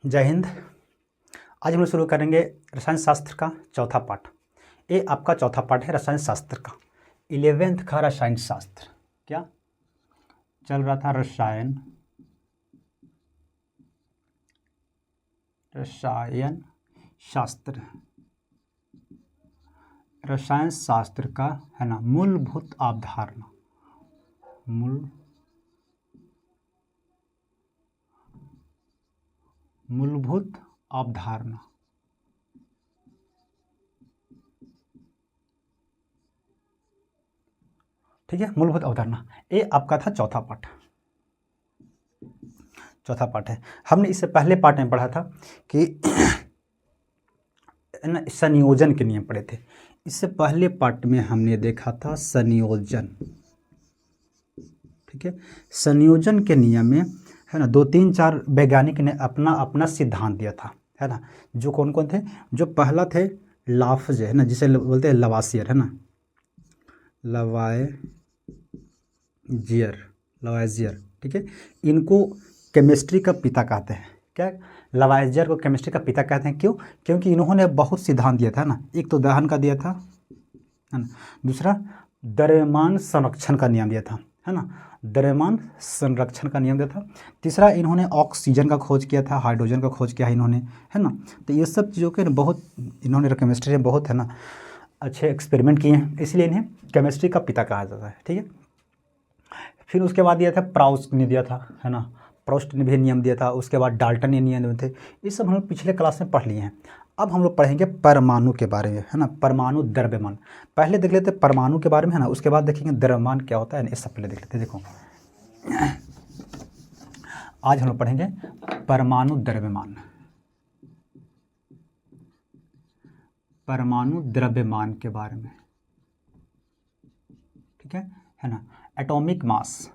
जय हिंद। आज हम लोग शुरू करेंगे रसायन शास्त्र का चौथा पाठ। ये आपका चौथा पाठ है रसायन शास्त्र का, 11th का रसायन शास्त्र। क्या चल रहा था? रसायन शास्त्र, रसायन शास्त्र का है ना मूलभूत अवधारणा, मूलभूत अवधारणा। ठीक है, मूलभूत अवधारणा ये आपका था चौथा पाठ। चौथा पाठ है। हमने इससे पहले पाठ में पढ़ा था कि संयोजन के नियम पढ़े थे। इससे पहले पाठ में हमने देखा था संयोजन। ठीक है, संयोजन के नियम में है ना 2-3-4 वैज्ञानिक ने अपना अपना सिद्धांत दिया था, है ना। जो कौन कौन थे? जो पहला थे लाफ्ज, है ना, जिसे बोलते हैं लवासियर, है ना, लवाइजियर। ठीक है, इनको केमिस्ट्री का पिता कहते हैं। क्या? लवाइजियर को केमिस्ट्री का पिता कहते हैं। क्यों? क्योंकि इन्होंने बहुत सिद्धांत दिया था ना। एक तो दहन का दिया था, है ना। दूसरा द्रव्यमान संरक्षण का नियम दिया था, है ना, द्रव्यमान संरक्षण का नियम दिया था। तीसरा इन्होंने ऑक्सीजन का खोज किया था, हाइड्रोजन का खोज किया इन्होंने, है ना। तो ये सब चीज़ों के बहुत इन्होंने केमिस्ट्री में बहुत, है ना, अच्छे एक्सपेरिमेंट किए हैं, इसलिए इन्हें केमिस्ट्री का पिता कहा जाता है। ठीक है, फिर उसके बाद दिया था प्राउस्ट ने दिया था, है ना, प्रोस्ट ने भी नियम दिया था। उसके बाद डाल्टन ने नियम दिए थे। ये सब हम लोग पिछले क्लास में पढ़ लिए हैं। अब हम लोग पढ़ेंगे परमाणु के बारे में, है ना, परमाणु द्रव्यमान। पहले देख लेते परमाणु के बारे में, है ना, उसके बाद देखेंगे द्रव्यमान क्या होता है। ये सब पहले देख लेते। देखो, आज हम लोग पढ़ेंगे परमाणु द्रव्यमान, परमाणु द्रव्यमान के बारे में। ठीक है ना। एटॉमिक मास,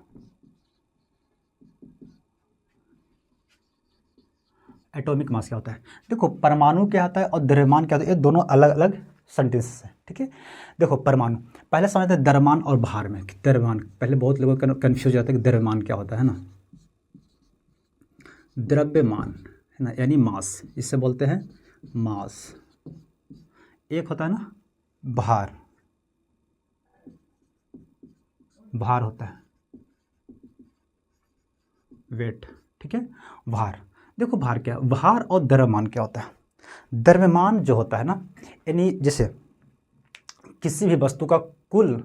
एटॉमिक मास क्या होता है? देखो, परमाणु क्या होता है और द्रव्यमान क्या होता है, ये दोनों अलग अलग सेंटेंसेस हैं। ठीक है, देखो परमाणु पहले समझते हैं द्रव्यमान और भार में। द्रव्यमान पहले बहुत लोगों को कन्फ्यूज हो जाता है कि द्रव्यमान क्या होता है ना। द्रव्यमान, है ना, यानी मास, इससे बोलते हैं मास। एक होता है ना भार, भार होता है वेट। ठीक है, भार। देखो भार क्या है, भार और द्रव्यमान क्या होता है? द्रव्यमान जो होता है ना, यानी जैसे किसी भी वस्तु का कुल,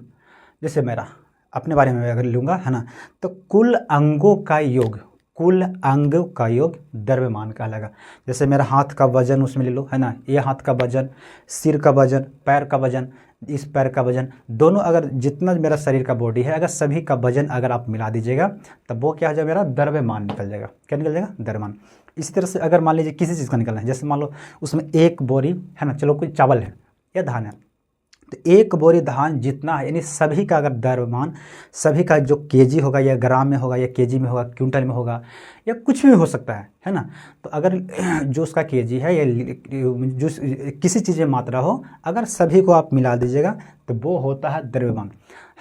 जैसे मेरा अपने बारे में अगर लूँगा, है ना, तो कुल अंगों का योग, कुल अंगों का योग द्रव्यमान कहलाएगा। जैसे मेरा हाथ का वजन उसमें ले लो, है ना, ये हाथ का वजन, सिर का वजन, पैर का वजन, इस पैर का वजन, दोनों अगर जितना मेरा शरीर का बॉडी है, अगर सभी का वजन अगर आप मिला दीजिएगा तब वो क्या हो जाएगा? मेरा द्रव्यमान निकल जाएगा। क्या निकल जाएगा? द्रव्यमान। इसी तरह से अगर मान लीजिए किसी चीज़ का निकलना है, जैसे मान लो उसमें एक बोरी, है ना, चलो कोई चावल है या धान है, तो एक बोरी धान जितना है, यानी सभी का अगर द्रव्यमान, सभी का जो केजी होगा या ग्राम में होगा या केजी में होगा, क्विंटल में होगा, या कुछ भी हो सकता है ना। तो अगर जो उसका केजी है या जो किसी चीज़ में मात्रा हो, अगर सभी को आप मिला दीजिएगा तो वो होता है द्रव्यमान,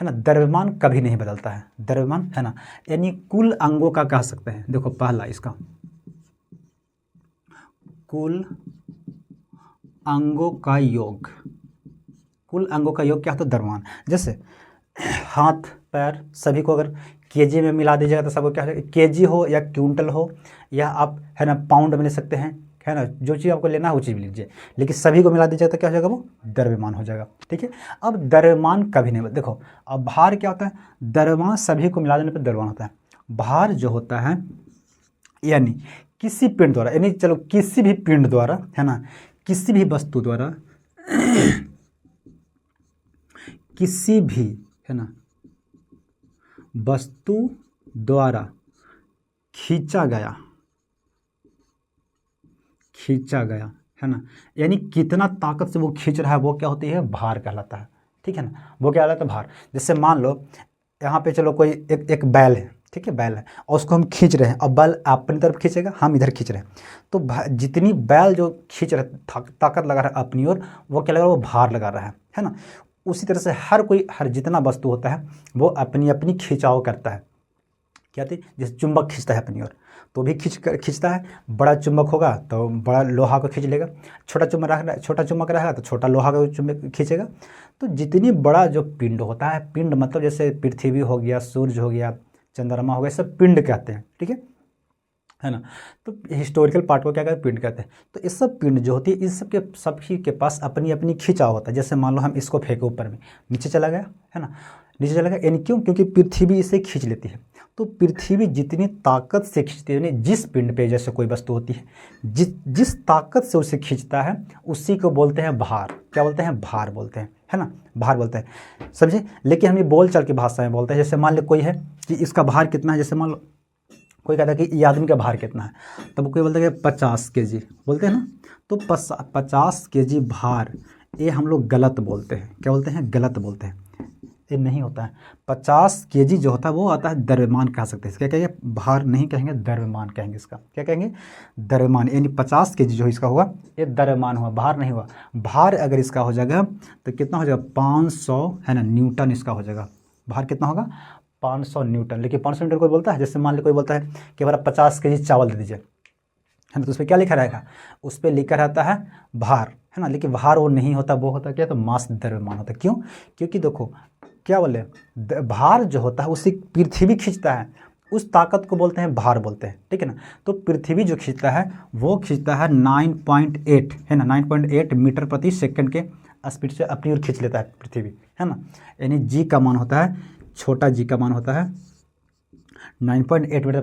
है ना। द्रव्यमान कभी नहीं बदलता है, द्रव्यमान, है ना, यानी कुल अंगों का कह सकते हैं। देखो पहला इसका कुल अंगों का योग, कुल अंगों का योग क्या होता है? द्रव्यमान। जैसे हाथ पैर सभी को अगर केजी में मिला दीजिएगा तो सबको क्या है? केजी हो या क्विंटल हो या आप, है ना, पाउंड में ले सकते हैं, है ना, जो चीज़ आपको लेना है वो चीज़ भी लीजिए, लेकिन सभी को मिला दीजिएगा तो क्या हो जाएगा? वो द्रव्यमान हो जाएगा। ठीक है, अब द्रव्यमान कभी नहीं, देखो अब भार क्या होता है? द्रव्यमान सभी को मिला देने पर द्रव्यमान होता है। भार जो होता है यानी किसी पिंड द्वारा, यानी चलो किसी भी पिंड द्वारा, है ना, किसी भी वस्तु द्वारा, किसी भी, है ना, वस्तु द्वारा खींचा गया, है ना, यानी कितना ताकत से वो खींच रहा है, वो क्या होती है? भार कहलाता है। ठीक है ना, वो क्या कहलाता है? भार। जैसे मान लो यहाँ पे चलो कोई एक बैल है, ठीक है, बैल है और उसको हम खींच रहे हैं, और बैल अपनी तरफ खींचेगा, हम इधर खींच रहे हैं, तो जितनी बैल जो खींच रहा है, ताकत लगा रहा है अपनी ओर, वो क्या लगा रहा है? वो भार लगा रहा है ना। उसी तरह से हर जितना वस्तु होता है वो अपनी अपनी खिंचाव करता है। क्या थी, जैसे चुंबक खींचता है अपनी ओर तो भी खींचता है, बड़ा चुंबक होगा तो बड़ा लोहा को खींच लेगा, छोटा चुंबक रहेगा तो छोटा लोहा का चुंबक खींचेगा। तो जितनी बड़ा जो पिंड होता है, पिंड मतलब जैसे पृथ्वी हो गया, सूर्य हो गया, चंद्रमा हो गया, सब पिंड कहते हैं, ठीक है ना। तो हिस्टोरिकल पार्ट को क्या कहते हैं, पिंड कहते हैं। तो इस सब पिंड जो होती है, इस सब के सभी के पास अपनी अपनी खिंचाव होता है। जैसे मान लो हम इसको फेंके ऊपर में, नीचे चला गया, है ना, नीचे चला गया, यानी क्यों, क्योंकि पृथ्वी इसे खींच लेती है। तो पृथ्वी जितनी ताकत से खींचती है, यानी जिस पिंड पे जैसे कोई वस्तु होती है, जिस ताकत से उसे खींचता है, उसी को बोलते हैं भार। क्या बोलते हैं, भार बोलते हैं, है ना, भार बोलते हैं, समझे। लेकिन हम ये बोल चाल की भाषा में बोलते हैं। जैसे मान लो कोई है कि इसका भार कितना है, जैसे मान लो कोई कहता है कि ये आदमी का भार कितना है, तब कोई बोलता है कि 50 kg बोलते हैं ना। तो 50 kg भार, ये हम लोग गलत बोलते हैं। क्या बोलते हैं, गलत बोलते हैं, ये नहीं होता है। 50 kg जो होता है वो आता है द्रव्यमान कह सकते हैं। क्या कहेंगे, भार नहीं कहेंगे, द्रव्यमान कहेंगे इसका। क्या कहेंगे, द्रव्यमान, यानी 50 kg जो इसका हुआ ये द्रव्यमान हुआ, भार नहीं हुआ। भार अगर इसका हो जाएगा तो कितना हो जाएगा, 500, है ना, न्यूटन इसका हो जाएगा। भार कितना होगा, 500 न्यूटन। लेकिन 500 न्यूटन कोई बोलता है, जैसे मान लो कोई बोलता है कि हमारा 50 kg चावल दे दीजिए, है ना, तो उस पर क्या लिखा रहेगा, उस पर लिखा रहता है भार, है ना। लेकिन भार वो नहीं होता, वो होता क्या, तो मास द्रव्यमान होता है। क्यों, क्योंकि देखो क्या बोले, भार जो होता है उसी पृथ्वी खींचता है, उस ताकत को बोलते हैं भार बोलते हैं, ठीक है ना। तो पृथ्वी जो खींचता है वो खींचता है 9.8, है ना, 9.8 मीटर प्रति सेकंड के स्पीड से अपनी ओर खींच लेता है पृथ्वी, है ना। यानी जी का मान होता है, छोटा जी का मान होता है 9.8 मीटर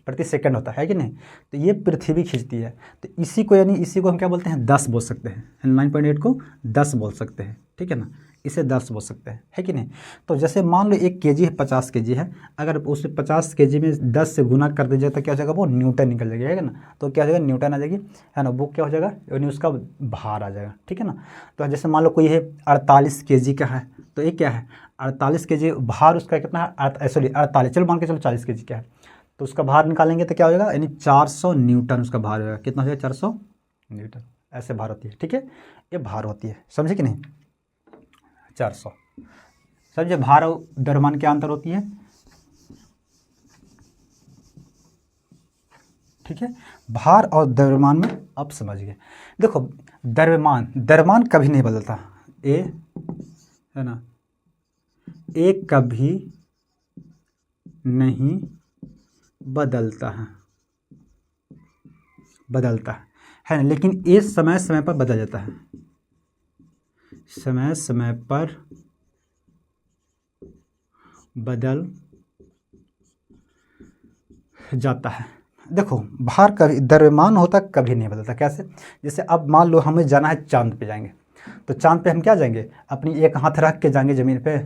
प्रति सेकंड होता है कि नहीं। तो ये पृथ्वी खींचती है। तो इसी को, यानी इसी को हम क्या बोलते हैं, 10 बोल सकते हैं। 9.8 को 10 बोल सकते हैं, ठीक है ना, इसे 10 बोल सकते हैं, है कि नहीं। तो जैसे मान लो 1 kg है, 50 kg है, अगर उसे 50 kg में 10 से गुना कर दीजिए तो क्या हो जाएगा, वो न्यूटन निकल जाएगा, है ना। तो क्या हो जाएगा, न्यूटन आ जाएगी, है ना, वो क्या हो जाएगा, यानी उसका भार आ जाएगा, ठीक है ना। तो जैसे मान लो कोई है 48 kg का है, तो ये क्या है, 48 kg भार उसका कितना है, सॉरी 48, चलो मान के चलो 40 kg क्या है, तो उसका भार निकालेंगे तो क्या हो जाएगा, यानी 400 न्यूटन उसका भार होगा। कितना हो जाएगा, 400 न्यूटन, ऐसे भार होती है, ठीक है, ये भार होती है, समझे कि नहीं, 400। समझे, भार और द्रव्यमान क्या अंतर होती है, ठीक है। भार और द्रव्यमान में अब समझ गए। देखो द्रव्यमान कभी नहीं बदलता, ए, है ना, ए कभी नहीं बदलता है ना। लेकिन ये समय समय पर बदल जाता है, समय समय पर बदल जाता है। देखो भार कभी, द्रव्यमान होता कभी नहीं बदलता। कैसे, जैसे अब मान लो हमें जाना है चांद पे जाएंगे, तो चांद पे हम क्या जाएंगे, अपनी एक हाथ रख के जाएंगे ज़मीन पे,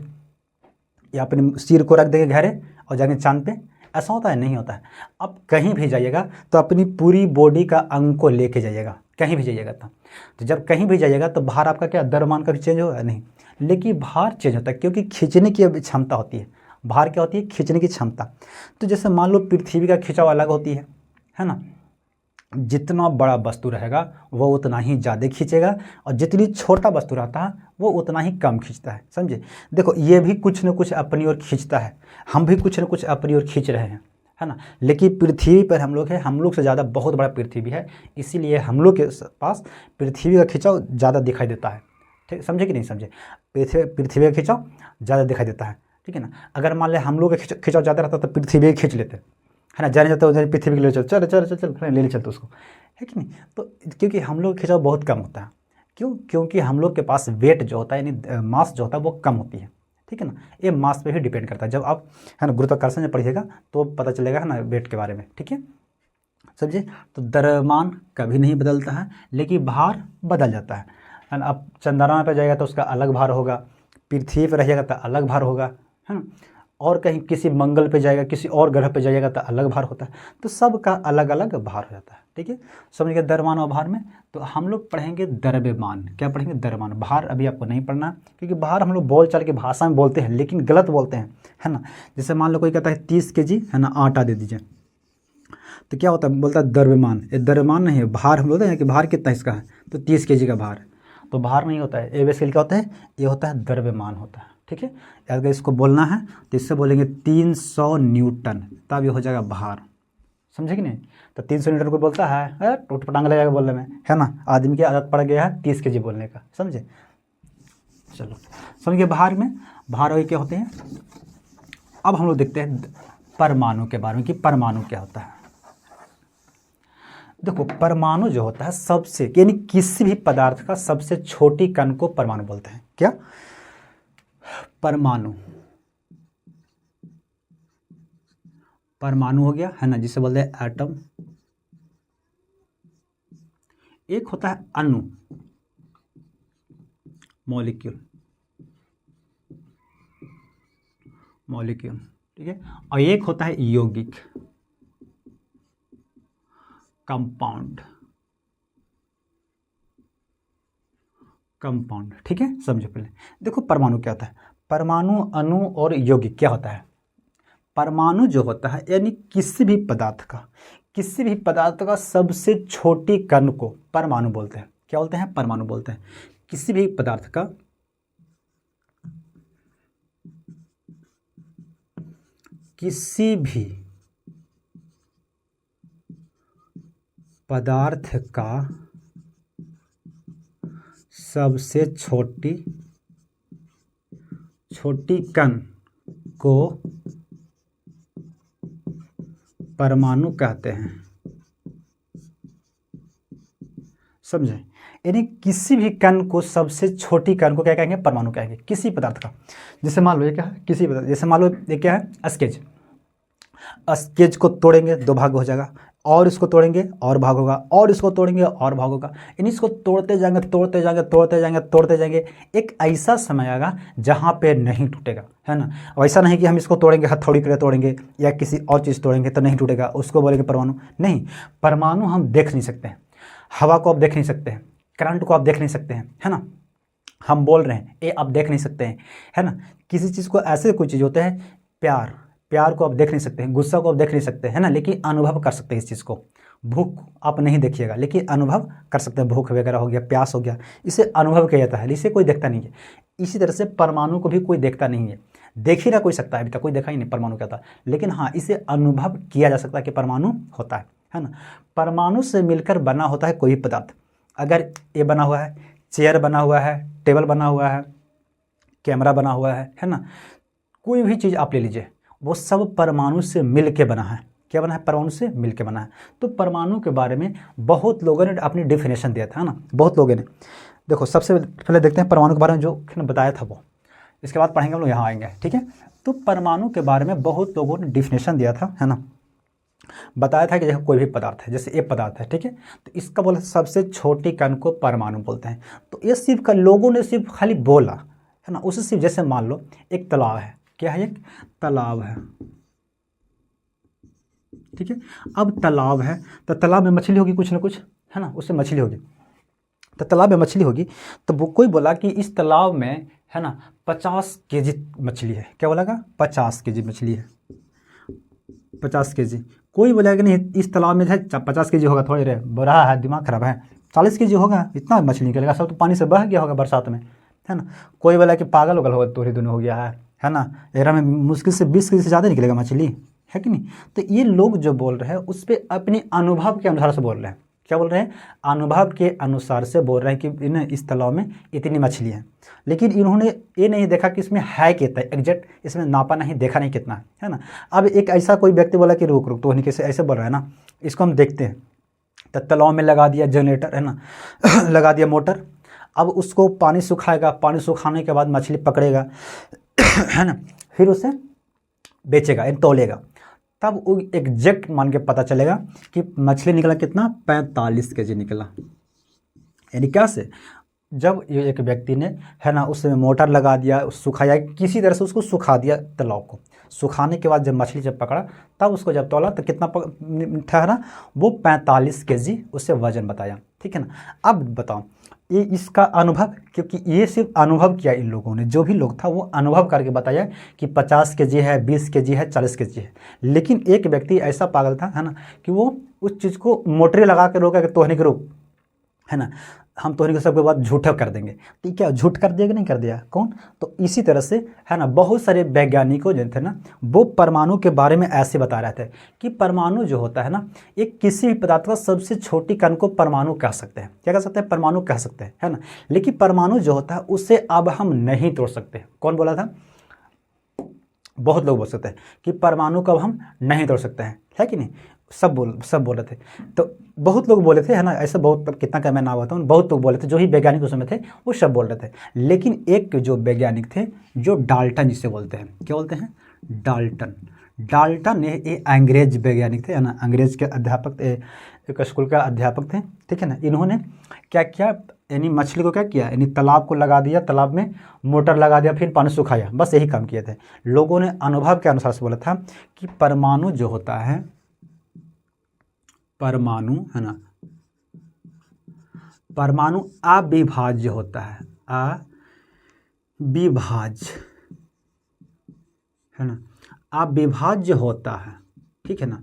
या अपने सिर को रख देंगे गहरे और जाएंगे चांद पे, ऐसा होता है, नहीं होता है। अब कहीं भी जाइएगा तो अपनी पूरी बॉडी का अंग को लेके जाइएगा, कहीं भी जाइएगा तो जब कहीं भी जाइएगा तो भार आपका क्या, द्रव्यमान कभी चेंज होगा नहीं, लेकिन भार चेंज होता है, क्योंकि खींचने की क्षमता होती है। भार क्या होती है, खींचने की क्षमता। तो जैसे मान लो पृथ्वी का खिंचाव अलग होती है ना, जितना बड़ा वस्तु रहेगा वो उतना ही ज़्यादा खींचेगा, और जितनी छोटा वस्तु रहता है वो उतना ही कम खींचता है, समझे। देखो ये भी कुछ न कुछ अपनी ओर खींचता है, हम भी कुछ न कुछ अपनी ओर खींच रहे हैं, है ना। लेकिन पृथ्वी पर हम लोग हैं, हम लोग से ज़्यादा बहुत बड़ा पृथ्वी है, इसीलिए हम लोग के पास पृथ्वी का खिंचाव ज़्यादा दिखाई देता है, ठीक, समझे कि नहीं समझे। पृथ्वी का खिंचाव ज़्यादा दिखाई देता है, ठीक है ना। अगर मान लें हम लोग का खिंचाव ज़्यादा रहता तो पृथ्वी खींच लेते, है ना, जाने जाते उधर पृथ्वी के ले चल ले चलते उसको, है कि नहीं। तो क्योंकि हम लोग खिंचाव बहुत कम होता है, क्यों, क्योंकि हम लोग के पास वेट जो होता है, यानी मास जो होता है वो कम होती है, ठीक है ना। ये मास पे ही डिपेंड करता है। जब आप, है ना, गुरुत्वाकर्षण में पढ़िएगा तो पता चलेगा, है ना, वेट के बारे में, ठीक है, समझिए। तो द्रव्यमान कभी नहीं बदलता है, लेकिन भार बदल जाता है ना। अब चंद्रमा पे जाएगा तो उसका अलग भार होगा, पृथ्वी पर रहिएगा तो अलग भार होगा, है ना, और कहीं किसी मंगल पे जाएगा, किसी और ग्रह पे जाइएगा तो अलग भार होता है। तो सबका अलग अलग भार हो जाता है, ठीक है, समझ गए द्रव्यमान और भार में। तो हम लोग पढ़ेंगे द्रव्यमान, क्या पढ़ेंगे, द्रव्यमान। भार अभी आपको नहीं पढ़ना, क्योंकि भार हम लोग बोल चाल की भाषा में बोलते हैं, लेकिन गलत बोलते हैं, है ना। जैसे मान लो कोई कहता है 30 kg, है ना, आटा दे दीजिए, तो क्या होता है, बोलता है द्रव्यमान। ये द्रव्यमान नहीं है, भार हम बोलते हैं कि भार कितना इसका है, तो 30 kg का भार, तो भार नहीं होता है। ये बेसिकली क्या होता है, ये होता है द्रव्यमान होता है, ठीक है। अगर इसको बोलना है तो इससे बोलेंगे 300 न्यूटन, तब ये हो जाएगा भार। समझे कि नहीं। तो 300 न्यूटन को बोलता है टूट पटांग लगेगा बोलने में, है ना। आदमी की आदत पड़ गया है 30 kg बोलने का, समझे। चलो समझिए भार में, भार और क्या होते हैं। अब हम लोग देखते हैं परमाणु के बारे में कि परमाणु क्या होता है। देखो परमाणु जो होता है सबसे, यानी किसी भी पदार्थ का सबसे छोटी कण को परमाणु बोलते हैं। क्या परमाणु, परमाणु हो गया, है ना, जिसे बोलते हैं एटम। एक होता है अणु, मॉलिक्यूल, मॉलिक्यूल, ठीक है। और एक होता है यौगिक, कंपाउंड, कंपाउंड, ठीक है। समझो पहले देखो परमाणु क्या होता है। परमाणु, अणु और यौगिक क्या होता है। परमाणु जो होता है यानी किसी भी पदार्थ का, किसी भी पदार्थ का सबसे छोटी कण को परमाणु बोलते हैं। क्या बोलते हैं, परमाणु बोलते हैं। किसी भी पदार्थ का, किसी भी पदार्थ का सबसे छोटी कण को परमाणु कहते हैं। समझे, यानी किसी भी कण को, सबसे छोटी कण को क्या कहेंगे, परमाणु कहेंगे, किसी पदार्थ का। जैसे मान लो ये क्या है, किसी पदार्थ, जैसे मान लो ये क्या है, स्केच। स्केच को तोड़ेंगे 2 भाग हो जाएगा, और इसको तोड़ेंगे और भाग होगा, और इसको तोड़ेंगे और भाग होगा। यानी इसको तोड़ते जाएंगे, तोड़ते जाएंगे, तोड़ते जाएंगे, तोड़ते जाएंगे, एक ऐसा समय आएगा जहाँ पे नहीं टूटेगा, है ना। वैसा नहीं कि हम इसको तोड़ेंगे, हथौड़ी के लिए तोड़ेंगे या किसी और चीज़ तोड़ेंगे तो नहीं टूटेगा, उसको बोलेंगे परमाणु। नहीं, परमाणु हम देख नहीं सकते हैं, हवा को आप देख नहीं सकते हैं, करंट को आप देख नहीं सकते हैं, है ना। हम बोल रहे हैं ये आप देख नहीं सकते हैं, है ना। किसी चीज़ को, ऐसे कोई चीज़ होते हैं, प्यार, प्यार को आप देख नहीं सकते हैं, गुस्सा को आप देख नहीं सकते, है ना, लेकिन अनुभव कर सकते हैं इस चीज़ को। भूख आप नहीं देखिएगा लेकिन अनुभव कर सकते हैं, भूख वगैरह हो गया, प्यास हो गया, इसे अनुभव किया जाता है, इसे कोई देखता नहीं है। इसी तरह से परमाणु को भी कोई देखता नहीं है, देख ही ना कोई सकता है, अभी तक कोई देखा ही नहीं परमाणु क्या था, लेकिन हाँ इसे अनुभव किया जा सकता है कि परमाणु होता है ना। परमाणु से मिलकर बना होता है कोई भी पदार्थ। अगर ये बना हुआ है, चेयर बना हुआ है, टेबल बना हुआ है, कैमरा बना हुआ है ना, कोई भी चीज़ आप ले लीजिए, वो सब परमाणु से मिल के बना है। क्या बना है, परमाणु से मिल के बना है। तो परमाणु के बारे में बहुत लोगों ने अपनी डिफिनेशन दिया था, है ना, बहुत लोगों ने। देखो सबसे पहले देखते हैं परमाणु के बारे में जो बताया था वो, इसके बाद पढ़ेंगे हम लोग, यहाँ आएंगे, ठीक है। तो परमाणु के बारे में बहुत लोगों ने डिफिनेशन दिया था, है ना, बताया था कि जैसे कोई भी पदार्थ है, जैसे ये पदार्थ है, ठीक है, तो इसका बोला सबसे छोटी कण को परमाणु बोलते हैं। तो ये सिर्फ लोगों ने सिर्फ खाली बोला, है ना, उसे सिर्फ, जैसे मान लो एक तालाब है, क्या है, एक तालाब है, ठीक है। अब तालाब है तो तालाब में मछली होगी कुछ ना कुछ, है ना, उससे मछली होगी, तो तालाब में मछली होगी। तो वो कोई बोला कि इस तालाब में, है ना, 50 kg मछली है। क्या बोला, 50 kg मछली है, 50 kg। कोई बोलेगा कि नहीं इस तालाब में है 50 kg होगा, थोड़ी रे बुरा है, दिमाग खराब है, 40 kg होगा, इतना मछली निकलेगा, सब तो पानी से बह गया होगा बरसात में, है ना। कोई बोला कि पागल उगल होगा, तोरी दोनों हो गया है ना, एरा में मुश्किल से 20 kg से ज़्यादा निकलेगा मछली, है कि नहीं। तो ये लोग जो बोल रहे हैं उस पर अपने अनुभव के अनुसार से बोल रहे हैं। क्या बोल रहे हैं, अनुभव के अनुसार से बोल रहे हैं कि इन इस तालाब में इतनी मछली है, लेकिन इन्होंने ये नहीं देखा कि इसमें है कितना, एग्जैक्ट इसमें नापा नहीं, देखा नहीं कितना है ना। अब एक ऐसा कोई व्यक्ति बोला कि रुक रुक, तो कैसे ऐसे बोल रहा है ना, इसको हम देखते हैं। तो तालाब में लगा दिया जनरेटर, है ना लगा दिया मोटर, अब उसको पानी सुखाएगा, पानी सुखाने के बाद मछली पकड़ेगा है ना, फिर उसे बेचेगा, तौलेगा, तब वो एग्जैक्ट मान के पता चलेगा कि मछली निकला कितना, 45 kg निकला। यानी क्या से, जब ये एक व्यक्ति ने, है ना, उसमें मोटर लगा दिया, सुखाया, किसी तरह से उसको सुखा दिया तालाब को, सुखाने के बाद जब मछली जब पकड़ा तब उसको जब तौला तो कितना ठहरा, वो 45 kg उससे वजन बताया, ठीक है ना। अब बताओ ये इसका अनुभव, क्योंकि ये सिर्फ अनुभव किया इन लोगों ने, जो भी लोग था वो अनुभव करके बताया कि 50 kg है, 20 kg है, 40 kg है। लेकिन एक व्यक्ति ऐसा पागल था, है ना, कि वो उस चीज़ को मोटरे लगा के रोका कि तोहने के रोक, है ना, हम तो सबके बाद झूठा कर देंगे। तो क्या झूठ कर दिया कि नहीं कर दिया? कौन? तो इसी तरह से है ना, बहुत सारे वैज्ञानिकों जो थे ना, वो परमाणु के बारे में ऐसे बता रहे थे कि परमाणु जो होता है ना, एक किसी भी पदार्थ का सबसे छोटी कण को परमाणु कह सकते हैं। क्या कह सकते हैं? परमाणु कह सकते हैं, है ना। लेकिन परमाणु जो होता है उसे अब हम नहीं तोड़ सकते। कौन बोला था? बहुत लोग बोल सकते हैं कि परमाणु को अब हम नहीं तोड़ सकते हैं, है कि नहीं? सब बोल रहे थे। तो बहुत लोग बोले थे, है ना, ऐसे बहुत, अब कितना का मैं ना बताऊँ, बहुत लोग बोले थे, जो ही वैज्ञानिक उस समय थे वो सब बोल रहे थे। लेकिन एक जो वैज्ञानिक थे, जो डाल्टन जिसे बोलते हैं, क्या बोलते हैं? डाल्टन ये अंग्रेज वैज्ञानिक थे, है ना, अंग्रेज के अध्यापक थे, एक स्कूल का अध्यापक थे, ठीक है ना। इन्होंने क्या किया, यानी मछली को क्या किया, यानी तालाब को लगा दिया, तालाब में मोटर लगा दिया, फिर पानी सुखाया, बस यही काम किए थे। लोगों ने अनुभव के अनुसार से बोला था कि परमाणु जो होता है, परमाणु, है ना, परमाणु अविभाज्य होता है, अविभाज्य, है ना, अविभाज्य होता है, ठीक है ना,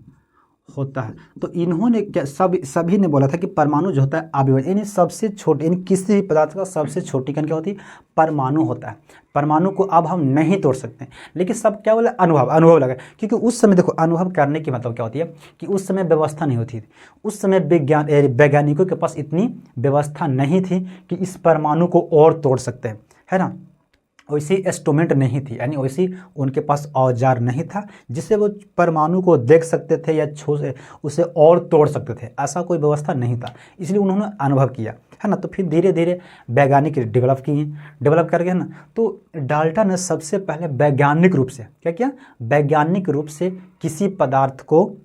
होता है। तो इन्होंने क्या, सभी ने बोला था कि परमाणु जो होता है अविभाज्य, यानी सबसे छोटे, यानी किसी भी पदार्थ का सबसे छोटी कण क्या होती है? परमाणु होता है। परमाणु को अब हम नहीं तोड़ सकते। लेकिन सब क्या बोले? अनुभव लगा, क्योंकि उस समय देखो, अनुभव करने की मतलब क्या होती है कि उस समय व्यवस्था नहीं होती थी। उस समय वैज्ञानिकों के पास इतनी व्यवस्था नहीं थी कि इस परमाणु को और तोड़ सकते हैं, है ना। वैसी इंस्ट्रूमेंट नहीं थी, यानी वैसी उनके पास औजार नहीं था जिससे वो परमाणु को देख सकते थे या उसे और तोड़ सकते थे। ऐसा कोई व्यवस्था नहीं था, इसलिए उन्होंने अनुभव किया, है ना। तो फिर धीरे धीरे वैज्ञानिक डेवलप करके, है ना। तो डाल्टन ने सबसे पहले वैज्ञानिक रूप से क्या किया? वैज्ञानिक रूप से किसी पदार्थ को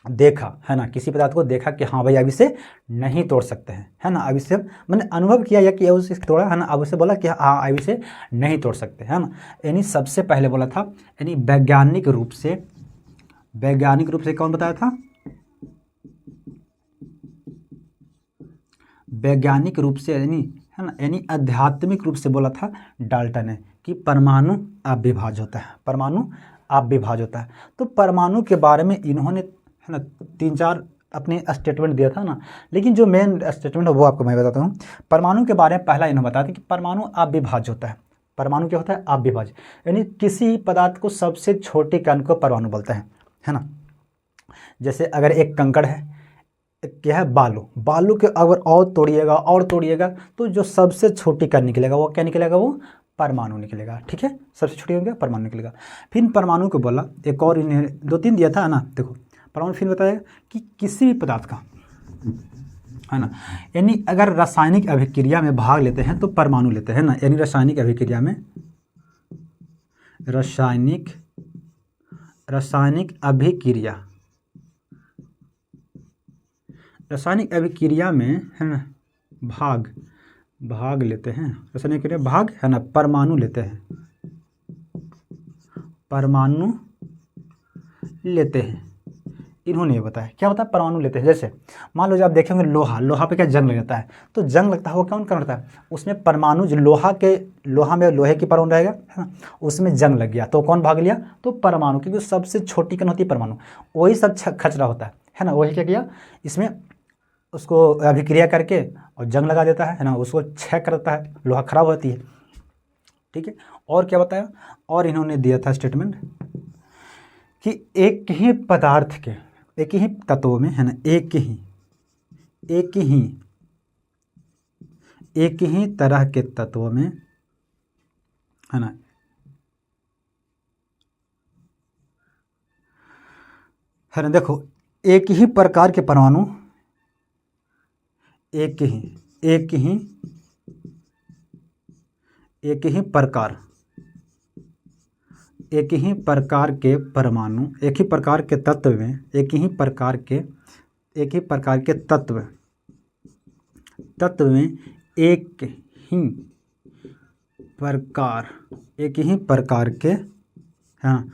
देखा, है ना, किसी पदार्थ को देखा कि हाँ भाई अब इसे नहीं तोड़ सकते हैं, है ना। अब इसे मैंने अनुभव किया या कि उसे तोड़ा, है ना, अब उसे बोला कि हाँ अब इसे नहीं तोड़ सकते, है ना। यानी सबसे पहले बोला था, यानी वैज्ञानिक रूप से कौन बताया था? वैज्ञानिक रूप से, यानी, है ना, यानी आध्यात्मिक रूप से बोला था डाल्टन ने कि परमाणु अविभाज्य होता है, परमाणु अविभाज्य होता है। तो परमाणु के बारे में इन्होंने, है ना, 3-4 अपने स्टेटमेंट दिया था ना। लेकिन जो मेन स्टेटमेंट है वो आपको मैं बताता हूँ। परमाणु के बारे में पहला इन्होंने बताया था कि परमाणु अविभाज्य होता है। परमाणु क्या होता है? अविभाज्य, यानी किसी पदार्थ को सबसे छोटे कण को परमाणु बोलते हैं, है ना। जैसे अगर एक कंकड़ है, क्या है? बालू के अगर और तोड़िएगा तो जो सबसे छोटी कण निकलेगा वो क्या निकलेगा? वो परमाणु निकलेगा, ठीक है। सबसे छोटी हो गया, परमाणु निकलेगा। फिर परमाणु को बोला, एक और इन्हें 2-3 दिया था ना, देखो परमाणु फिर बताया कि किसी भी पदार्थ का, है ना, यानी अगर रासायनिक अभिक्रिया में भाग लेते हैं तो परमाणु लेते हैं ना, यानी रासायनिक अभिक्रिया में, है ना, भाग लेते हैं, रासायनिक अभिक्रिया भाग, है ना, परमाणु लेते हैं, इन्होंने ये बताया। क्या होता है? परमाणु लेते हैं। जैसे मान लो, जब आप देखेंगे लोहा पे क्या जंग लग जाता है, तो जंग लगता है वो कौन करता है? उसमें परमाणु, जो लोहा में लोहे की परमाणु रहेगा, है ना, उसमें जंग लग गया तो कौन भाग लिया? तो परमाणु, क्योंकि सबसे छोटी कण होती है परमाणु, वही सब खचरा होता है ना। वही क्या किया, इसमें उसको अभिक्रिया करके और जंग लगा देता है ना, उसको क्षय करता है, लोहा खराब होती है, ठीक है। और क्या बताया? और इन्होंने दिया था स्टेटमेंट कि एक ही पदार्थ के, एक ही तत्वों में, है ना, एक ही तरह के तत्वों में, है ना, देखो, एक ही प्रकार के परमाणु, एक ही प्रकार के परमाणु, एक ही प्रकार के तत्व में, एक ही प्रकार के तत्व में एक ही प्रकार के, हाँ,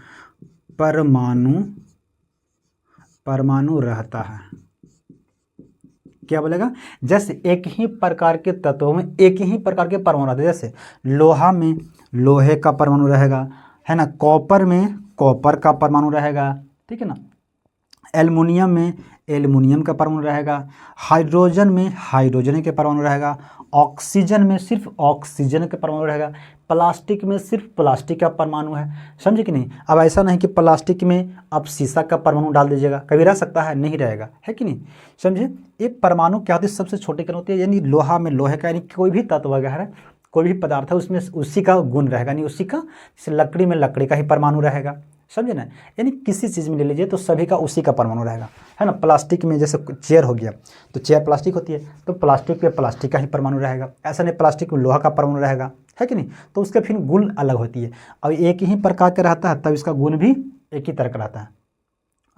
परमाणु रहता है। क्या बोलेगा? जैसे एक ही प्रकार के तत्वों में एक ही प्रकार के परमाणु रहते हैं। जैसे लोहा में लोहे का परमाणु रहेगा, है ना, कॉपर में कॉपर का परमाणु रहेगा, ठीक है ना, एल्युमिनियम में एल्युमिनियम का परमाणु रहेगा, हाइड्रोजन में हाइड्रोजन के परमाणु रहेगा, ऑक्सीजन में सिर्फ ऑक्सीजन का परमाणु रहेगा, प्लास्टिक में सिर्फ प्लास्टिक का परमाणु है। समझे कि नहीं? अब ऐसा नहीं कि प्लास्टिक में आप शीशा का परमाणु डाल दीजिएगा, कभी रह सकता है? नहीं रहेगा, है कि नहीं? समझे? एक परमाणु क्या होती है? सबसे छोटी कण होती है, यानी लोहा में लोहे का, यानी कोई भी तत्व वगैरह कोई भी पदार्थ है उसमें उसी का गुण रहेगा, यानी उसी का, जैसे लकड़ी में लकड़ी का ही परमाणु रहेगा। समझे ना? यानी किसी चीज़ में ले लीजिए तो सभी का उसी का परमाणु रहेगा, है ना। प्लास्टिक में जैसे चेयर हो गया तो चेयर प्लास्टिक होती है, तो प्लास्टिक पे प्लास्टिक का ही परमाणु रहेगा। ऐसा नहीं प्लास्टिक में लोहा का परमाणु रहेगा, है कि नहीं? तो उसके फिर गुण अलग होती है। अब एक ही प्रकार का रहता है तब इसका गुण भी एक ही तरह का रहता है।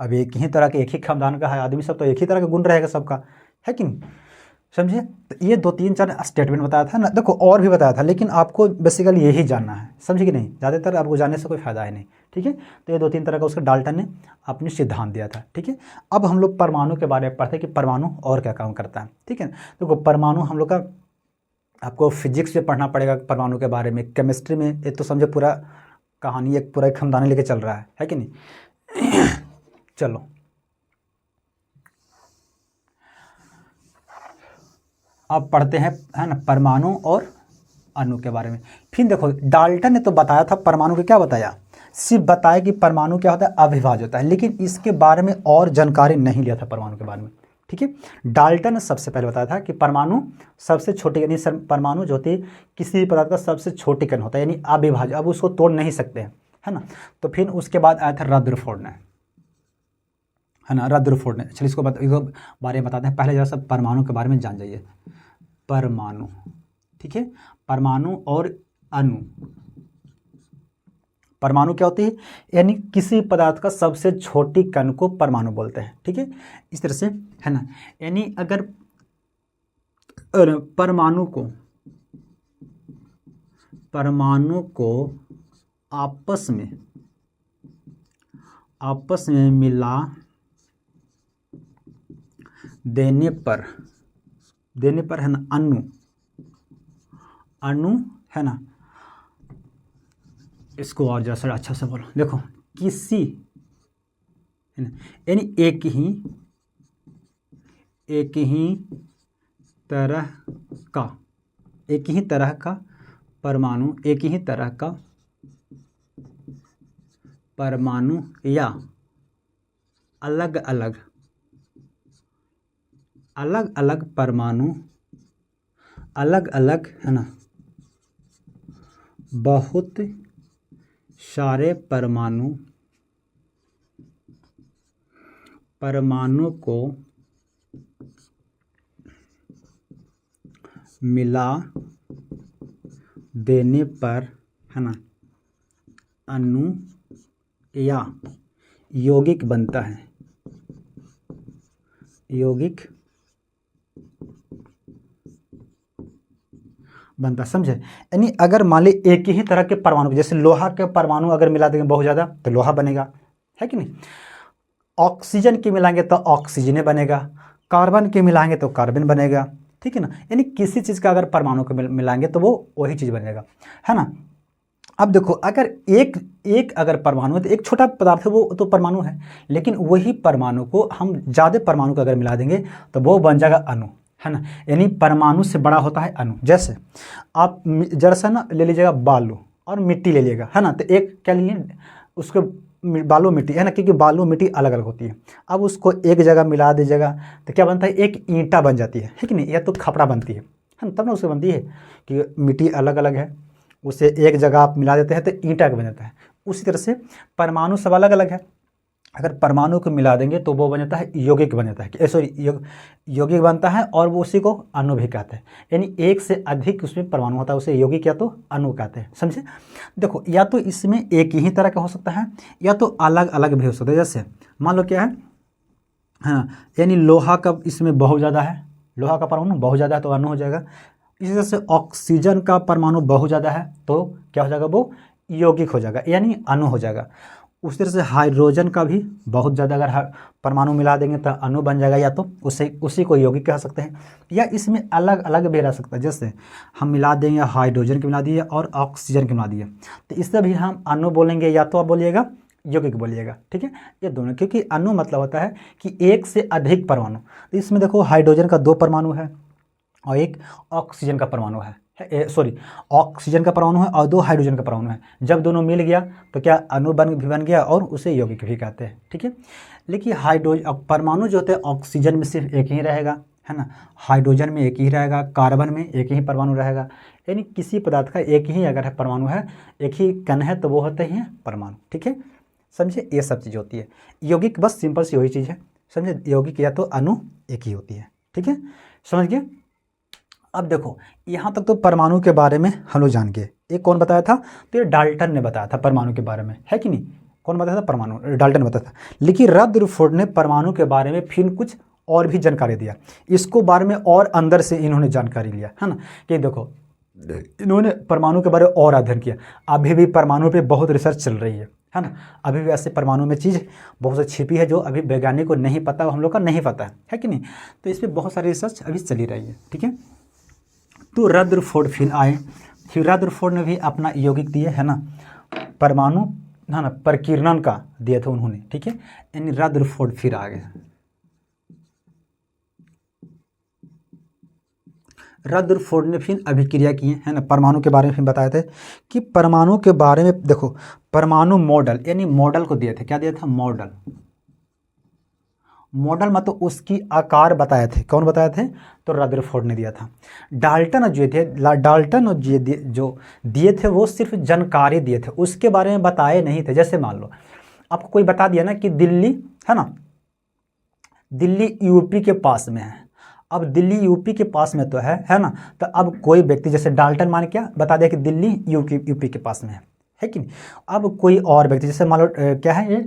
अब एक ही तरह के, एक ही खानदान का है आदमी सब, तो एक ही तरह का गुण रहेगा सबका, है कि नहीं? समझिए? तो ये 2-3-4 स्टेटमेंट बताया था ना, देखो और भी बताया था, लेकिन आपको बेसिकली यही जानना है। समझे कि नहीं? ज़्यादातर आपको जानने से कोई फ़ायदा है नहीं, ठीक है। तो ये 2-3 तरह का उसका डाल्टन ने अपने सिद्धांत दिया था, ठीक है। अब हम लोग परमाणु के बारे में पढ़ते हैं कि परमाणु और क्या काम करता है, ठीक है। देखो परमाणु हम लोग का आपको फिजिक्स में पढ़ना पड़ेगा, परमाणु के बारे में, केमिस्ट्री में ये तो समझे पूरा कहानी, एक पूरा खानदान लेके चल रहा है कि नहीं? चलो अब पढ़ते हैं, है ना, परमाणु और अणु के बारे में। फिर देखो डाल्टन ने तो बताया था परमाणु के, क्या बताया? सिर्फ बताया कि परमाणु क्या होता है, अविभाज्य होता है, लेकिन इसके बारे में और जानकारी नहीं लिया था परमाणु के बारे में, ठीक है। डाल्टन ने सबसे पहले बताया था कि परमाणु सबसे छोटी, यानी परमाणु जो होती है किसी भी पदार्थ का सबसे छोटी कण होता है, यानी अविभाज्य, अब उसको तोड़ नहीं सकते हैं, है ना। तो फिर उसके बाद आया था रदरफोर्ड ने, है ना, रदरफोर्ड ने। चलिए इसको बारे में बताते हैं। पहले जरा सब परमाणु के बारे में जान जाइए। परमाणु, ठीक है, परमाणु और अणु। परमाणु क्या होती है? यानी किसी पदार्थ का सबसे छोटी कण को परमाणु बोलते हैं, ठीक है, इस तरह से, है ना। यानी अगर परमाणु को आपस में मिला देने पर, है ना, अणु, है ना, इसको और जैसा अच्छा से बोलो। देखो किसी, है ना, यानी एक ही तरह का परमाणु, एक ही तरह का परमाणु या अलग अलग परमाणु, अलग, है ना, बहुत सारे परमाणु को मिला देने पर, है ना, अणु या यौगिक बनता है, समझे। यानी अगर मान ली एक ही तरह के परमाणु, जैसे लोहा के परमाणु अगर मिला देंगे बहुत ज़्यादा तो लोहा बनेगा, है कि नहीं। ऑक्सीजन के मिलाएंगे तो ऑक्सीजन बनेगा, कार्बन के मिलाएंगे तो कार्बन बनेगा, ठीक है ना। यानी किसी चीज़ का अगर परमाणु को मिलाएंगे तो वो वही चीज़ बनेगा, है ना। अब देखो अगर एक अगर परमाणु है तो एक छोटा पदार्थ है वो तो परमाणु है, लेकिन वही परमाणु को हम ज़्यादा परमाणु को अगर मिला देंगे तो वो बन जाएगा अणु, है ना। यानी परमाणु से बड़ा होता है अणु। जैसे आप जरा सा ना ले लीजिएगा बालू और मिट्टी ले लीजिएगा, है ना, तो एक क्या लीजिए उसको बालू मिट्टी, है ना, क्योंकि बालू मिट्टी अलग अलग होती है। अब उसको एक जगह मिला दीजिएगा तो क्या बनता है, एक ईंटा बन जाती है कि नहीं, या तो खपड़ा बनती है ना, तब ना उससे बनती है कि मिट्टी अलग अलग है, उसे एक जगह आप मिला देते हैं तो ईंटा बन जाता है। उसी तरह से परमाणु सब अलग अलग है, अगर परमाणु को मिला देंगे तो वो बन जाता है यौगिक बन जाता है, सॉरी यौगिक बनता है, और वो उसी को अणु भी कहते हैं। यानी एक से अधिक उसमें परमाणु होता है उसे यौगिक या तो अणु कहते हैं, समझे। देखो या तो इसमें एक ही तरह का हो सकता है या तो अलग अलग भी हो सकता है। जैसे मान लो क्या है, हाँ, यानी लोहा का इसमें बहुत ज़्यादा है, लोहा का परमाणु बहुत ज़्यादा है तो अणु हो जाएगा। इसी तरह से ऑक्सीजन का परमाणु बहुत ज़्यादा है तो क्या हो जाएगा, वो यौगिक हो जाएगा, यानी अणु हो जाएगा। उस तरह से हाइड्रोजन का भी बहुत ज़्यादा अगर परमाणु मिला देंगे तो अणु बन जाएगा, या तो उसी को यौगिक कह सकते हैं, या इसमें अलग अलग भी रह सकता है। जैसे हम मिला देंगे हाइड्रोजन के मिला दिए और ऑक्सीजन के मिला दिए तो इससे भी हम अणु बोलेंगे, या तो आप बोलिएगा यौगिक बोलिएगा, ठीक है। ये दोनों, क्योंकि अणु मतलब होता है कि एक से अधिक परमाणु। तो इसमें देखो हाइड्रोजन का 2 परमाणु है और एक ऑक्सीजन का परमाणु है, ऑक्सीजन का परमाणु है और 2 हाइड्रोजन का परमाणु है। जब दोनों मिल गया तो क्या अणु बन गया और उसे यौगिक भी कहते हैं, ठीक है। लेकिन हाइड्रोजन परमाणु जो होते हैं ऑक्सीजन में सिर्फ एक ही रहेगा, है ना, हाइड्रोजन में एक ही रहेगा, कार्बन में एक ही परमाणु रहेगा। यानी किसी पदार्थ का एक ही अगर है परमाणु है, एक ही कण है, तो वो होते हैं परमाणु, ठीक है। समझे, ये सब चीज़ होती है। यौगिक बस सिंपल सी वही चीज़ है, समझे। यौगिक या तो अणु एक ही होती है, ठीक है, समझ गए। अब देखो यहाँ तक तो परमाणु के बारे में हम लोग जान गए। एक कौन बताया था, तो ये डाल्टन ने बताया था परमाणु के बारे में, है कि नहीं। कौन बताया था, परमाणु, डाल्टन बताया था। लेकिन रदरफोर्ड ने परमाणु के बारे में फिर कुछ और भी जानकारी दिया, इसको बारे में और अंदर से इन्होंने जानकारी लिया, है ना। कि देखो इन्होंने परमाणु के बारे में और अध्ययन किया। अभी भी परमाणु पे बहुत रिसर्च चल रही है ना। अभी भी ऐसे परमाणु में चीज़ बहुत सी छिपी है जो अभी वैज्ञानिक को नहीं पता, हम लोग का नहीं पता है कि नहीं। तो इस पर बहुत सारी रिसर्च अभी चली रही है, ठीक है। तो रदरफोर्ड फिर आए, फिर रदरफोर्ड ने भी अपना यौगिक दिए, है ना, परमाणु, है ना, प्रकीर्णन का दिए थे उन्होंने, ठीक है। यानी रदरफोर्ड फिर आ गए। रदरफोर्ड ने फिर अभिक्रिया की है ना, परमाणु के बारे में फिर बताए थे कि परमाणु के बारे में देखो, परमाणु मॉडल, यानी मॉडल को दिए थे। क्या दिया था, मॉडल। मॉडल मतलब उसकी आकार बताए थे। कौन बताए थे, तो रदरफोर्ड ने दिया था। डाल्टन जो थे, डाल्टन जो दिए थे वो सिर्फ जानकारी दिए थे, उसके बारे में बताए नहीं थे। जैसे मान लो आपको कोई बता दिया ना कि दिल्ली, है ना, दिल्ली यूपी के पास में है। अब दिल्ली यूपी के पास में तो है ना। तो अब कोई व्यक्ति जैसे डाल्टन मान क्या बता दिया कि दिल्ली यूपी के पास में है कि नहीं। अब कोई और व्यक्ति जैसे मान लो क्या है ये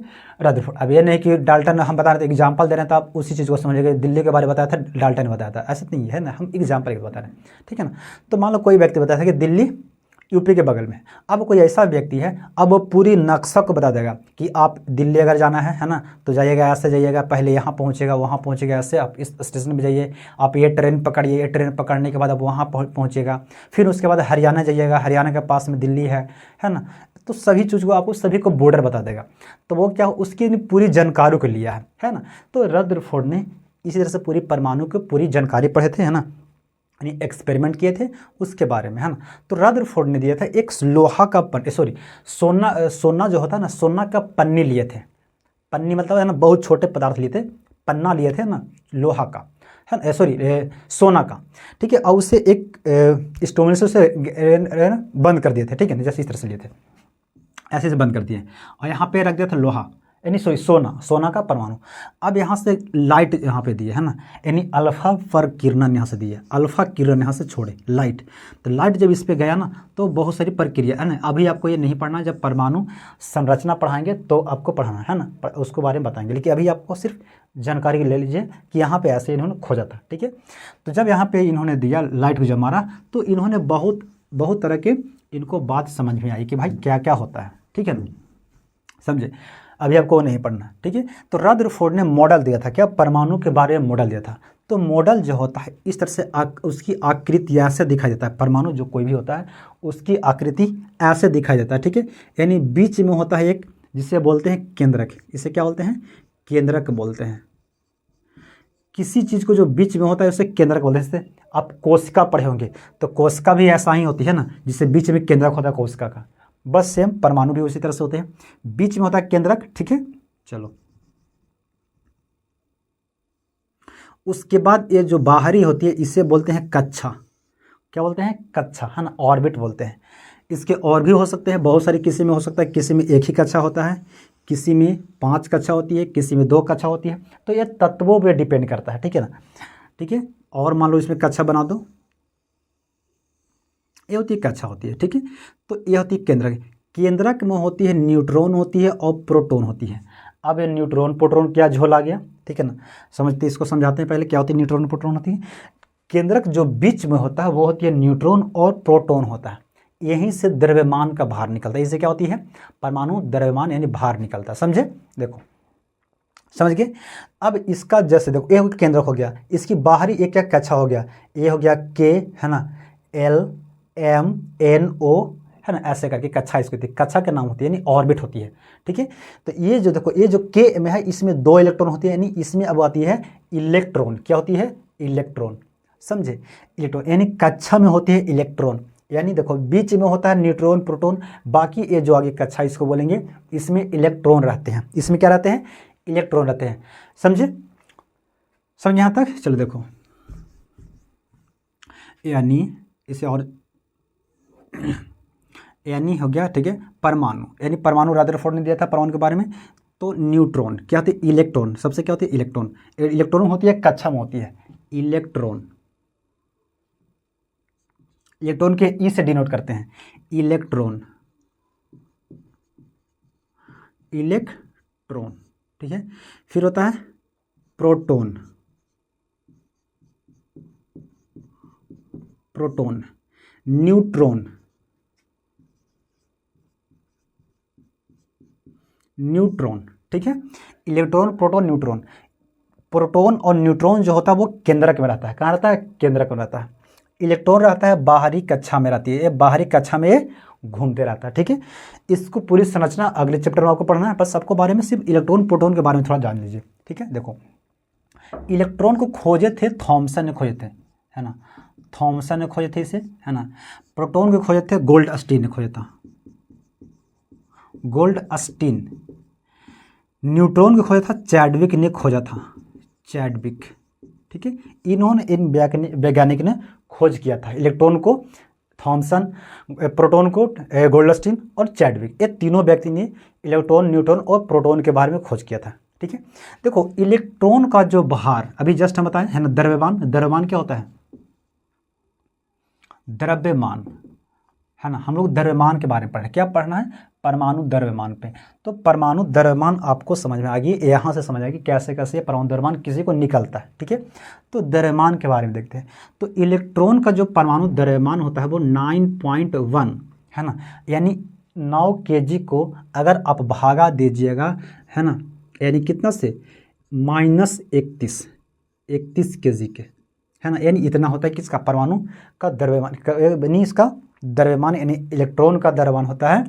रदरफोर्ड। अब ये नहीं कि डाल्टन हम बता रहे थे, एग्जाम्पल दे रहे हैं तो आप उसी चीज़ को समझिएगा। दिल्ली के बारे में बताया था, डाल्टन ने बताया था, ऐसा नहीं है ना, हम एग्जाम्पल बता रहे हैं, ठीक है ना। तो मान लो कोई व्यक्ति बताया था कि दिल्ली यूपी के बगल में। अब कोई ऐसा व्यक्ति है, अब वो पूरी नक्शा को बता देगा कि आप दिल्ली अगर जाना है ना, तो जाइएगा ऐसे जाइएगा, पहले यहाँ पहुँचेगा, वहाँ पहुँचेगा, ऐसे आप इस स्टेशन पर जाइए, आप ये ट्रेन पकड़िए, ये ट्रेन पकड़ने के बाद आप वहाँ पहुँचेगा, फिर उसके बाद हरियाणा जाइएगा, हरियाणा के पास में दिल्ली है ना। तो सभी चीज़ को आपको सभी को बॉर्डर बता देगा। तो वो क्या उसकी पूरी जानकारी को लिया है ना। तो रदरफोर्ड ने इसी तरह से पूरी परमाणु की पूरी जानकारी पढ़े थे, है ना, यानी एक्सपेरिमेंट किए थे उसके बारे में, है ना। तो रदरफोर्ड ने दिया था एक लोहा का सोना जो होता है ना, सोना का पन्नी लिए थे। पन्नी मतलब है ना, बहुत छोटे पदार्थ लिए थे, पन्ना लिए थे ना, लोहा का, है ना, सोना का, ठीक है। और उसे एक स्टोन से उसे बंद कर दिए थे, ठीक है ना, जैसे इस तरह से लिए थे, ऐसे से बंद कर दिए और यहाँ पे रख दिया था लोहा, यानी सोना का परमाणु। अब यहाँ से लाइट यहाँ पे दिए, है ना, यानी अल्फा पर किरणन यहाँ से दिए, अल्फा किरण यहाँ से छोड़े लाइट। तो लाइट जब इस पे गया ना तो बहुत सारी प्रक्रिया, है ना। अभी आपको ये नहीं पढ़ना, जब परमाणु संरचना पढ़ाएंगे तो आपको पढ़ाना है ना, उसके बारे में बताएंगे। लेकिन अभी आपको सिर्फ जानकारी ले लीजिए कि यहाँ पे ऐसे इन्होंने खोजा था, ठीक है। तो जब यहाँ पे इन्होंने दिया लाइट को जब मारा तो इन्होंने बहुत तरह के इनको बात समझ में आई कि भाई क्या क्या होता है, ठीक है ना, समझे। अभी आपको नहीं पढ़ना, ठीक है। तो रदरफोर्ड ने मॉडल दिया था, क्या, परमाणु के बारे में मॉडल दिया था। तो मॉडल जो होता है इस तरह से उसकी आकृति ऐसे दिखाई देता है। परमाणु जो कोई भी होता है उसकी आकृति ऐसे दिखाई देता है, ठीक है। यानी बीच में होता है एक, जिसे बोलते हैं केंद्रक। इसे क्या बोलते हैं, केंद्रक बोलते हैं। किसी चीज़ को जो बीच में होता है उसे केंद्रक बोलते हैं। जैसे आप कोशिका पढ़े होंगे तो कोशिका भी ऐसा ही होती है ना, जिससे बीच में केंद्रक होता है कोशिका का। बस सेम परमाणु भी उसी तरह से होते हैं, बीच में होता है केंद्रक, ठीक है। चलो उसके बाद ये जो बाहरी होती है इसे बोलते हैं कक्षा। क्या बोलते हैं, कक्षा, है ना, ऑर्बिट बोलते हैं। इसके और भी हो सकते हैं बहुत सारी, किसी में हो सकता है किसी में एक ही कक्षा होता है, किसी में 5 कक्षा होती है, किसी में 2 कक्षा होती है। तो ये तत्वों पे डिपेंड करता है, ठीक है ना, ठीक है। और मान लो इसमें कक्षा बना दो, ये होती है कक्षा होती है, ठीक है। तो ये होती है केंद्रक। केंद्रक में होती है न्यूट्रॉन होती है और प्रोटॉन होती है। अब ये न्यूट्रॉन प्रोटॉन क्या झोल आ गया, ठीक है ना, समझते इसको समझाते हैं पहले क्या होती है न्यूट्रॉन प्रोटॉन होती है। केंद्रक जो बीच में होता है वो होती है न्यूट्रॉन और प्रोटॉन होता है। यहीं से द्रव्यमान का भार निकलता है। इससे क्या होती है, परमाणु द्रव्यमान यानी भार निकलता है, समझे। देखो समझ गए। अब इसका जैसे देखो ये केंद्रक हो गया, इसकी बाहरी एक क्या कक्षा हो गया, ये हो गया के, है ना, L M N O है ना, ऐसे करके कक्षा इसको होती है, कक्षा के नाम होती है यानी ऑर्बिट होती है। ठीक है, तो ये जो देखो ये जो के में है इसमें 2 इलेक्ट्रॉन होती है, यानी इसमें अब आती है इलेक्ट्रॉन। क्या होती है? इलेक्ट्रॉन। समझे? इलेक्ट्रॉन यानी कक्षा में होती है इलेक्ट्रॉन, यानी देखो बीच में होता है न्यूट्रॉन प्रोटॉन, बाकी ये जो आगे कक्षा इसको बोलेंगे इसमें इलेक्ट्रॉन रहते हैं। इसमें क्या रहते हैं? इलेक्ट्रॉन रहते हैं। समझे? समझ यहाँ तक? चलो देखो, यानी इसे और यानी हो गया। ठीक है, परमाणु, यानी परमाणु रदरफोर्ड ने दिया था परमाणु के बारे में। तो न्यूट्रॉन क्या होती है? इलेक्ट्रॉन। सबसे क्या होती है? इलेक्ट्रॉन। इलेक्ट्रॉन होती है कक्षा में होती है इलेक्ट्रॉन। इलेक्ट्रॉन के ई से डिनोट करते हैं, इलेक्ट्रॉन, इलेक्ट्रॉन। ठीक है, फिर होता है प्रोटॉन, प्रोटॉन, न्यूट्रॉन, न्यूट्रॉन। ठीक है, इलेक्ट्रॉन प्रोटॉन न्यूट्रॉन। प्रोटॉन और न्यूट्रॉन जो होता है वो केंद्रक में रहता है। कहाँ रहता है? केंद्रक में रहता है। इलेक्ट्रॉन रहता है बाहरी कक्षा में रहती है, ये बाहरी कक्षा में ये घूमते रहता है। ठीक है, इसको पूरी संरचना अगले चैप्टर में आपको पढ़ना है, बस सबको बारे में सिर्फ इलेक्ट्रॉन प्रोटॉन के बारे में थोड़ा जान लीजिए। ठीक है, देखो इलेक्ट्रॉन को खोजे थे थॉमसन ने, खोजे थे, है ना, थॉमसन ने खोजे थे इसे, है ना। प्रोटॉन को खोजे थे गोल्डस्टीन ने खोजा था, गोल्डस्टीन। न्यूट्रॉन को खोजा था चैडविक ने खोजा था, चैडविक। ठीक है, इन्होंने इन वैज्ञानिक ने खोज किया था इलेक्ट्रॉन को, थॉमसन, प्रोटॉन को गोल्डस्टीन और चैडविक। ये तीनों व्यक्ति ने इलेक्ट्रॉन, न्यूट्रॉन और प्रोटॉन के बारे में खोज किया था। ठीक है, देखो इलेक्ट्रॉन का जो भार अभी जस्ट हम बताएं, है ना, द्रव्यमान। द्रव्यमान क्या होता है? द्रव्यमान, है ना। हम लोग द्रव्यमान के बारे में पढ़ रहे हैं। क्या पढ़ना है? परमाणु द्रव्यमान पे। तो परमाणु द्रव्यमान आपको समझ में आ गई, यहाँ से समझ आएगी कैसे कैसे परमाणु द्रव्यमान किसी को निकलता है। ठीक है, तो द्रव्यमान के बारे में देखते हैं। तो इलेक्ट्रॉन का जो परमाणु द्रव्यमान होता है वो 9.1 है ना, यानी 9 kg को अगर आप भागा दीजिएगा, है ना, यानी कितना से? -31 kg के, है ना, यानी इतना होता है किसका? परमाणु का द्रव्यमान, यानी इसका द्रव्यमान, यानी इलेक्ट्रॉन का द्रव्यमान होता है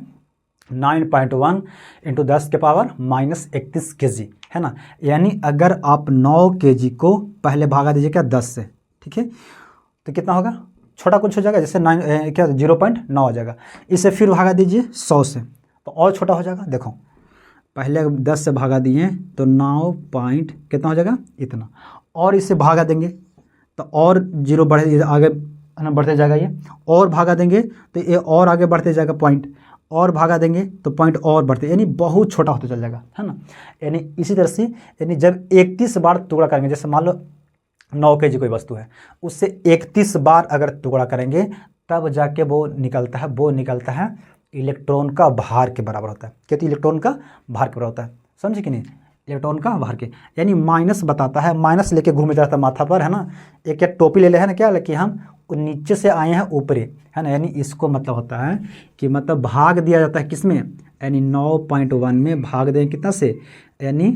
9.1 × 10⁻31 kg, है ना। यानी अगर आप 9 kg को पहले भागा दीजिएगा 10 से, ठीक है, तो कितना होगा? छोटा कुछ हो जाएगा, जैसे 0.9 हो जाएगा। इसे फिर भागा दीजिए 100 से, तो और छोटा हो जाएगा। देखो पहले 10 से भागा दिए तो 9 पॉइंट कितना हो जाएगा? इतना। और इसे भागा देंगे तो और 0 बढ़े आगे बढ़ते जाएगा ये, और भागा देंगे तो ये और आगे बढ़ते जाएगा पॉइंट, और भागा देंगे तो पॉइंट और बढ़ते, यानी बहुत छोटा होता चल जाएगा, है ना। यानी इसी तरह से, यानी जब 31 बार टुकड़ा करेंगे, जैसे मान लो 9 kg कोई वस्तु है, उससे 31 बार अगर टुकड़ा करेंगे तब जाके वो निकलता है इलेक्ट्रॉन का भार के बराबर होता है। कहते इलेक्ट्रॉन का भार के बराबर होता है, समझे कि नहीं? इलेक्ट्रॉन का भार के, यानी माइनस बताता है, माइनस लेके घूमे जाता है माथा पर, है ना। एक क्या टोपी ले है ना, क्या कि हम नीचे से आए हैं ऊपरी, है ना, यानी इसको मतलब होता है कि मतलब भाग दिया जाता है किस में? यानी 9.1 में भाग दें कितना से? यानी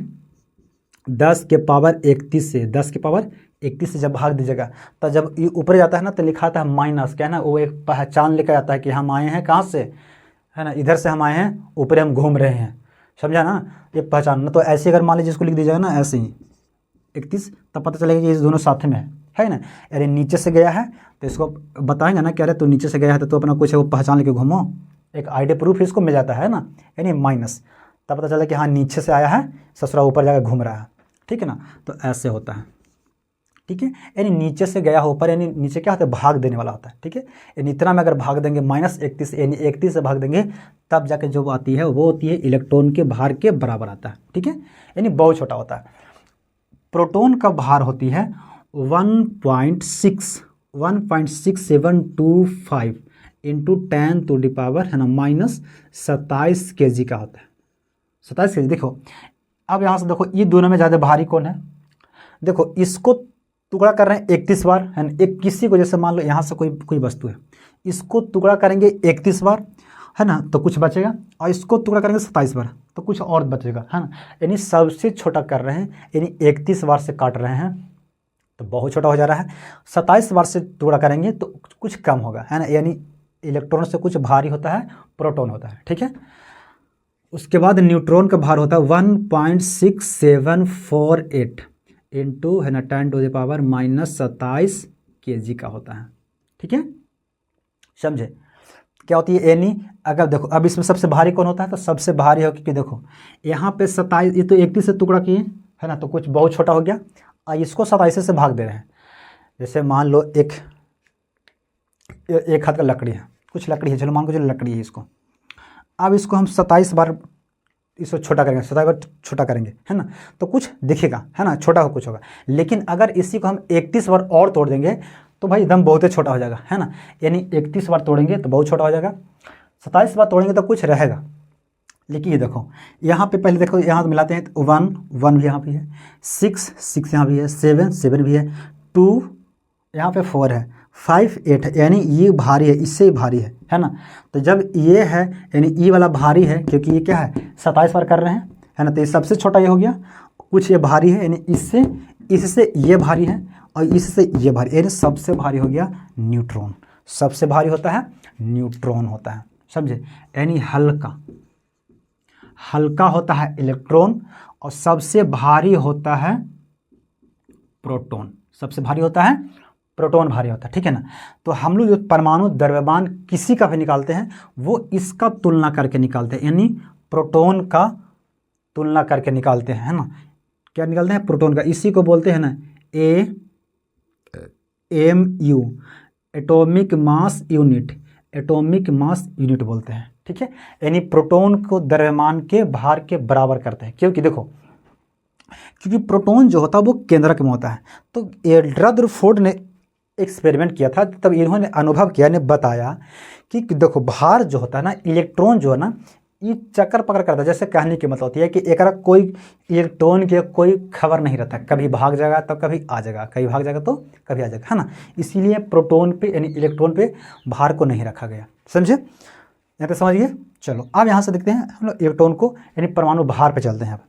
10⁻31 से, 10⁻31 से जब भाग दीजिएगा तो जब ये ऊपर जाता है ना तो लिखा आता है माइनस, क्या है ना, वो एक पहचान लेकर आता है कि हम आए हैं कहाँ से, है ना, इधर से हम आए हैं, ऊपर हम घूम रहे हैं, समझा ना, ये पहचान ना। तो ऐसे अगर मान लीजिए इसको लिख दीजिएगा ना ऐसे ही 31, तब पता चलेगा कि ये दोनों साथ में है ना। अरे नीचे से गया है तो इसको बताएंगे ना, कह रहे तो नीचे से गया है तो अपना कुछ है वो पहचान लेके घूमो, एक आईडी प्रूफ इसको मिल जाता है ना, यानी माइनस, तब पता चला कि हाँ नीचे से आया है, ससुरा ऊपर जाकर घूम रहा है, ठीक है ना। तो ऐसे होता है, ठीक है, यानी नीचे से गया हो ऊपर, यानी नीचे क्या होता है? भाग देने वाला होता है, ठीक है। यानी इतना में अगर भाग देंगे -31, यानी 31 से भाग देंगे तब जाके जो आती है वो होती है इलेक्ट्रॉन के भार के बराबर आता है, ठीक है, यानी बहुत छोटा होता है। प्रोटॉन का भार होती है 1.6725 × 10⁻, है ना, -27 kg का होता है, 27 kg। देखो अब यहाँ से देखो ये दोनों में ज़्यादा भारी कौन है? देखो इसको टुकड़ा कर रहे हैं 31 बार, है ना, एक किसी को जैसे मान लो यहाँ से कोई वस्तु है, इसको टुकड़ा करेंगे 31 बार, है ना, तो कुछ बचेगा, और इसको टुकड़ा करेंगे 27 बार तो कुछ और बचेगा, है ना। यानी सबसे छोटा कर रहे हैं, यानी 31 बार से काट रहे हैं तो बहुत छोटा हो जा रहा है, 27 बार से टुकड़ा करेंगे तो कुछ कम होगा, है ना, यानी इलेक्ट्रॉन से कुछ भारी होता है, प्रोटॉन होता है, ठीक है। उसके बाद न्यूट्रॉन का भार होता है 1.6748 इंटू है ना 10⁻⁻27 kg का होता है, ठीक है, समझे। क्या होती है एनी, अगर देखो अब इसमें सबसे भारी कौन होता है, तो सबसे भारी हो, क्योंकि देखो यहाँ पे 27, ये तो 31 से टुकड़ा किए है ना, तो कुछ बहुत छोटा हो गया, और इसको 27 से भाग दे रहे हैं। जैसे मान लो एक हाथ का लकड़ी है, कुछ लकड़ी है, चलो मान को चलो लकड़ी है इसको, अब इसको हम 27 बार इसको छोटा करेंगे, 27 बार छोटा करेंगे, है ना, तो कुछ दिखेगा, है ना, छोटा हो कुछ होगा। लेकिन अगर इसी को हम 31 बार और तोड़ देंगे तो भाई एकदम बहुत ही छोटा हो जाएगा, है ना, यानी 31 बार तोड़ेंगे तो बहुत छोटा हो जाएगा, 27 बार तोड़ेंगे तो कुछ रहेगा। लेकिन ये देखो यहाँ पे पहले देखो, यहाँ तो मिलाते हैं तो 1 भी यहाँ पे है, 6 यहाँ भी है, 7 भी है, 2 यहाँ पे 4 है, 5 8 है, यानी ये भारी है, इससे ही भारी है ना। तो जब ये है यानी ई वाला भारी है, क्योंकि ये क्या है 27 बार कर रहे हैं, है ना, तो ये सबसे छोटा ये हो गया, कुछ ये भारी है, यानी इससे ये भारी है और इससे ये भारी, यानी सबसे भारी हो गया न्यूट्रॉन। सबसे भारी होता है न्यूट्रॉन होता है, समझे, यानी हल्का होता है इलेक्ट्रॉन और सबसे भारी होता है प्रोटॉन। सबसे भारी होता है प्रोटॉन, भारी होता है, ठीक है ना। तो हम लोग जो परमाणु द्रव्यमान किसी का भी निकालते हैं वो इसका तुलना करके निकालते हैं, यानी प्रोटॉन का तुलना करके निकालते हैं, है ना। क्या निकालते हैं, प्रोटॉन का, इसी को बोलते हैं ना AMU, एटॉमिक मास यूनिट बोलते हैं, ठीक है। यानी प्रोटॉन को द्रव्यमान के भार के बराबर करते हैं, क्योंकि देखो, क्योंकि प्रोटॉन जो होता है वो केंद्रक में होता है। तो रदरफोर्ड ने एक्सपेरिमेंट किया था, तब इन्होंने अनुभव किया, ने बताया कि देखो भार जो होता है ना, इलेक्ट्रॉन जो है ना, ये चक्कर पकड़ करता है। जैसे कहने की मतलब होती है कि एक कोई इलेक्ट्रॉन के कोई खबर नहीं रहता, कभी भाग जाएगा तो कभी आ जाएगा, कभी भाग जाएगा तो कभी आ जाएगा, है ना। इसीलिए प्रोटॉन पे यानी इलेक्ट्रॉन पे भार को नहीं रखा गया, समझे, यहाँ पे समझिए। चलो अब यहाँ से देखते हैं हम लोग इलेक्ट्रॉन को, यानी परमाणु भार पे चलते हैं अब।